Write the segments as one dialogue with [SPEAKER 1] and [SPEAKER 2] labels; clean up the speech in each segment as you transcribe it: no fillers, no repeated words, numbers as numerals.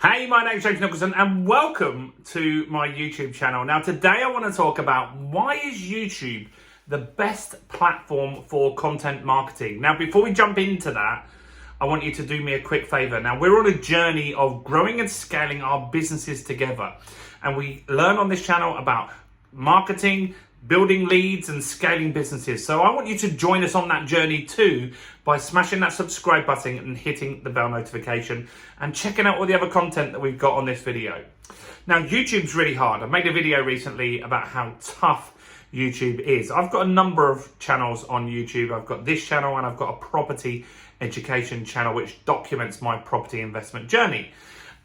[SPEAKER 1] Hey, my name's James Nicholson and welcome to my YouTube channel. Now today I want to talk about why is YouTube the best platform for content marketing. Now before we jump into that, I want you to do me a quick favor. Now we're on a journey of growing and scaling our businesses together, and we learn on this channel about marketing, building leads and scaling businesses. So I want you to join us on that journey too by smashing that subscribe button and hitting the bell notification and checking out all the other content that we've got on this video. Now YouTube's really hard. I made a video recently about how tough YouTube is. I've got a number of channels on YouTube. I've got this channel and I've got a property education channel which documents my property investment journey.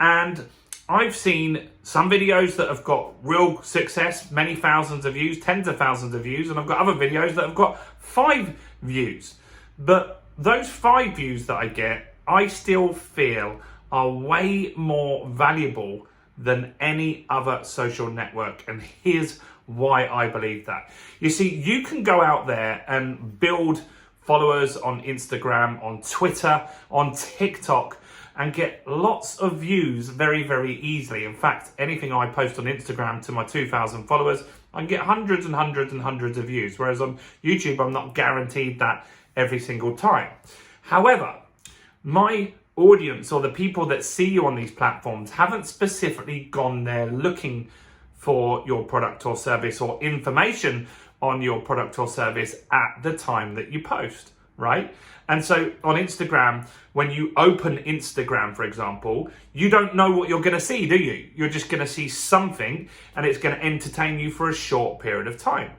[SPEAKER 1] And I've seen some videos that have got real success, many thousands of views, tens of thousands of views, and I've got other videos that have got 5 views. But those 5 views that I get, I still feel are way more valuable than any other social network. And here's why I believe that. You see, you can go out there and build followers on Instagram, on Twitter, on TikTok, and get lots of views very, very easily. In fact, anything I post on Instagram to my 2,000 followers, I can get hundreds and hundreds and hundreds of views. Whereas on YouTube, I'm not guaranteed that every single time. However, my audience or the people that see you on these platforms haven't specifically gone there looking for your product or service or information on your product or service at the time that you post, right? And so on Instagram, when you open Instagram, for example, you don't know what you're going to see, do you? You're just going to see something and it's going to entertain you for a short period of time.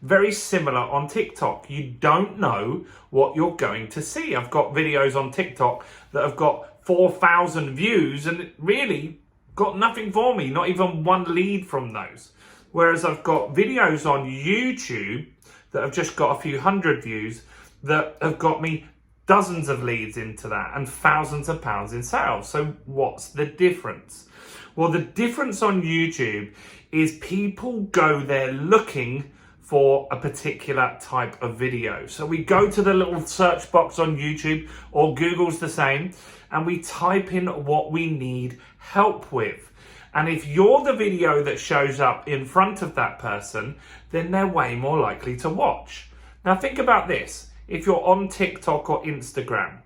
[SPEAKER 1] Very similar on TikTok. You don't know what you're going to see. I've got videos on TikTok that have got 4,000 views and it really got nothing for me, not even one lead from those. Whereas I've got videos on YouTube that have just got a few hundred views that have got me dozens of leads into that and thousands of pounds in sales. So what's the difference? Well, the difference on YouTube is people go there looking for a particular type of video. So we go to the little search box on YouTube, or Google's the same, and we type in what we need help with. And if you're the video that shows up in front of that person, then they're way more likely to watch. Now think about this. If you're on TikTok or Instagram,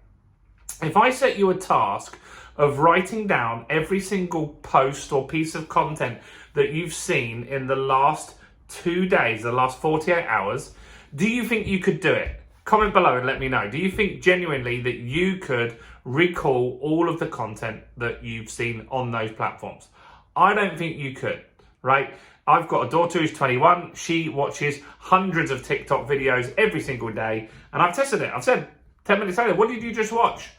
[SPEAKER 1] if I set you a task of writing down every single post or piece of content that you've seen in the last 2 days, the last 48 hours, do you think you could do it? Comment below and let me know. Do you think genuinely that you could recall all of the content that you've seen on those platforms? I don't think you could, right? I've got a daughter who's 21. She watches hundreds of TikTok videos every single day. And I've tested it. I've said 10 minutes later, what did you just watch?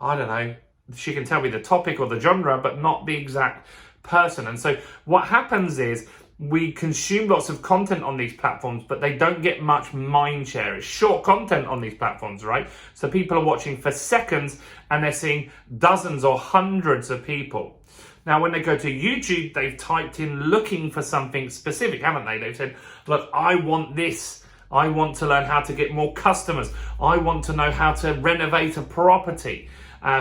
[SPEAKER 1] I don't know. She can tell me the topic or the genre, but not the exact person. And so what happens is we consume lots of content on these platforms, but they don't get much mind share. It's short content on these platforms, right? So people are watching for seconds and they're seeing dozens or hundreds of people. Now, when they go to YouTube, they've typed in looking for something specific, haven't they? They've said, look, I want this. I want to learn how to get more customers. I want to know how to renovate a property,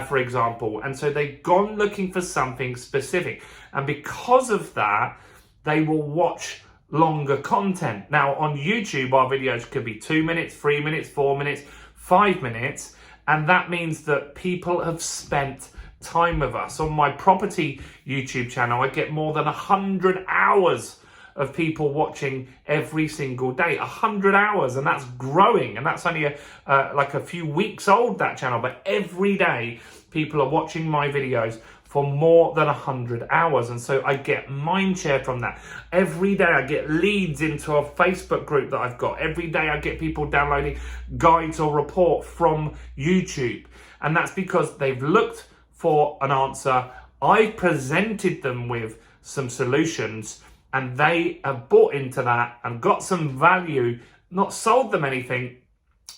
[SPEAKER 1] for example. And so they've gone looking for something specific. And because of that, they will watch longer content. Now, on YouTube, our videos could be 2 minutes, 3 minutes, 4 minutes, 5 minutes. And that means that people have spent time with us. On my property YouTube channel, I get more than 100 hours of people watching every single day. 100 hours, and that's growing, and that's only like a few weeks old, that channel, but every day people are watching my videos for more than 100 hours, and so I get mind share from that. Every day I get leads into a Facebook group that I've got. Every day I get people downloading guides or report from YouTube, and that's because they've looked for an answer. I presented them with some solutions and they have bought into that and got some value, not sold them anything,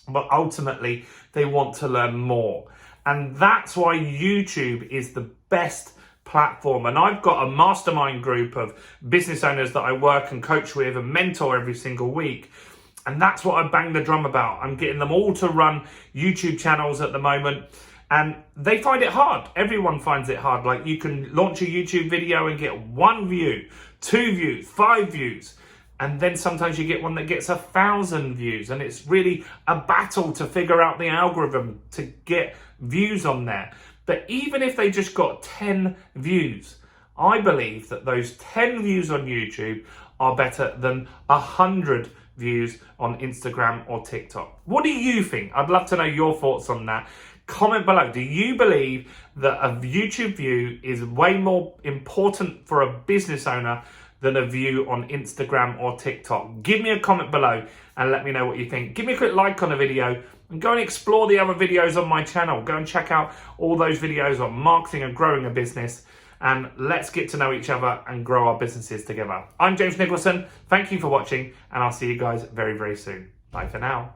[SPEAKER 1] but ultimately they want to learn more. And that's why YouTube is the best platform. And I've got a mastermind group of business owners that I work and coach with and mentor every single week. And that's what I bang the drum about. I'm getting them all to run YouTube channels at the moment. And they find it hard. Everyone finds it hard. Like, you can launch a YouTube video and get 1 view, 2 views, 5 views. And then sometimes you get one that gets 1,000 views. And it's really a battle to figure out the algorithm to get views on there. But even if they just got 10 views, I believe that those 10 views on YouTube are better than 100 views on Instagram or TikTok. What do you think? I'd love to know your thoughts on that. Comment below. Do you believe that a YouTube view is way more important for a business owner than a view on Instagram or TikTok? Give me a comment below and let me know what you think. Give me a quick like on the video and go and explore the other videos on my channel. Go and check out all those videos on marketing and growing a business, and let's get to know each other and grow our businesses together. I'm James Nicholson. Thank you for watching, and I'll see you guys very, very soon. Bye for now.